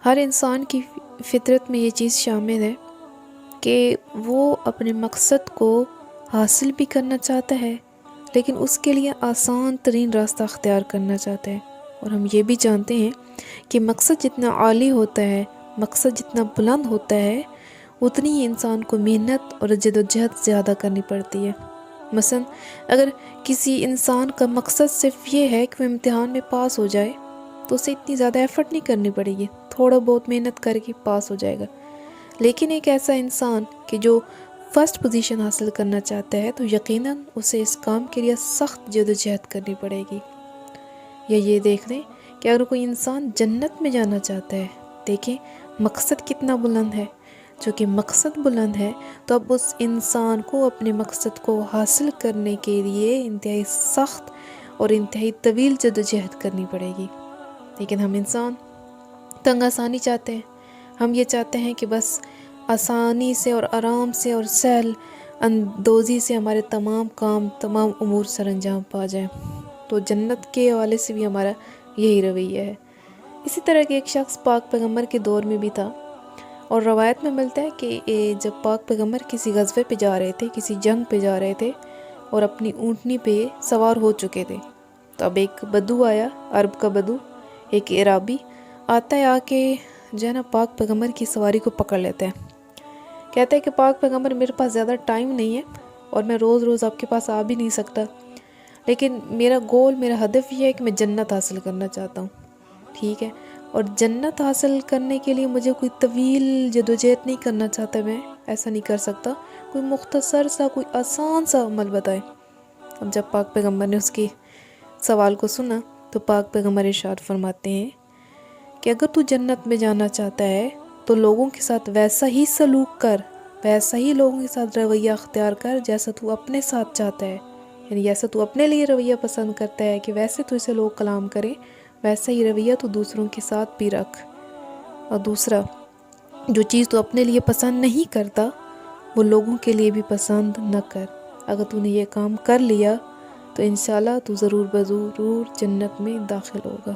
ہر انسان کی فطرت میں یہ چیز شامل ہے کہ وہ اپنے مقصد کو حاصل بھی کرنا چاہتا ہے، لیکن اس کے لیے آسان ترین راستہ اختیار کرنا چاہتا ہے۔ اور ہم یہ بھی جانتے ہیں کہ مقصد جتنا عالی ہوتا ہے، مقصد جتنا بلند ہوتا ہے، اتنی ہی انسان کو محنت اور جدوجہد زیادہ کرنی پڑتی ہے۔ مثلا اگر کسی انسان کا مقصد صرف یہ ہے کہ وہ امتحان میں پاس ہو جائے تو اسے اتنی زیادہ ایفرٹ نہیں کرنی پڑے گی، تھوڑا بہت محنت کر کے پاس ہو جائے گا۔ لیکن ایک ایسا انسان کہ جو فرسٹ پوزیشن حاصل کرنا چاہتا ہے تو یقیناً اسے اس کام کے لیے سخت جدوجہد کرنی پڑے گی۔ یا یہ دیکھ لیں کہ اگر کوئی انسان جنت میں جانا چاہتا ہے، دیکھیں مقصد کتنا بلند ہے۔ چونکہ مقصد بلند ہے تو اب اس انسان کو اپنے مقصد کو حاصل کرنے کے لیے انتہائی سخت اور انتہائی طویل جدوجہد کرنی پڑے گی۔ لیکن ہم انسان تنگ آسانی چاہتے ہیں۔ ہم یہ چاہتے ہیں کہ بس آسانی سے اور آرام سے اور سہل اندوزی سے ہمارے تمام کام، تمام امور سر انجام پا جائیں۔ تو جنت کے حوالے سے بھی ہمارا یہی رویہ ہے۔ اسی طرح کے ایک شخص پاک پیغمبر کے دور میں بھی تھا، اور روایت میں ملتا ہے کہ جب پاک پیغمبر کسی غزوے پہ جا رہے تھے، کسی جنگ پہ جا رہے تھے اور اپنی اونٹنی پہ سوار ہو چکے تھے، تو اب ایک بدو آیا، عرب کا بدو، ایک عرابی آتا ہے، آ کے جو ہے نا پاک پیغمبر کی سواری کو پکڑ لیتا ہے۔ کہتا ہے کہ پاک پیغمبر میرے پاس زیادہ ٹائم نہیں ہے اور میں روز روز آپ کے پاس آ بھی نہیں سکتا، لیکن میرا گول، میرا ہدف یہ ہے کہ میں جنت حاصل کرنا چاہتا ہوں، ٹھیک ہے؟ اور جنت حاصل کرنے کے لیے مجھے کوئی طویل جدوجہد نہیں کرنا چاہتا، میں ایسا نہیں کر سکتا، کوئی مختصر سا، کوئی آسان سا عمل بتائے۔ اب جب پاک پیغمبر نے اس کی سوال کو سنا تو پاک پیغمبر ارشاد فرماتے ہیں کہ اگر تو جنت میں جانا چاہتا ہے تو لوگوں کے ساتھ ویسا ہی سلوک کر، ویسا ہی لوگوں کے ساتھ رویہ اختیار کر جیسا تو اپنے ساتھ چاہتا ہے، یعنی جیسا تو اپنے لیے رویہ پسند کرتا ہے کہ ویسے تو اسے لوگ کلام کریں، ویسا ہی رویہ تو دوسروں کے ساتھ بھی رکھ۔ اور دوسرا، جو چیز تو اپنے لیے پسند نہیں کرتا وہ لوگوں کے لیے بھی پسند نہ کر۔ اگر تو نے یہ کام کر لیا تو انشاءاللہ تو ضرور بضرور جنت میں داخل ہوگا۔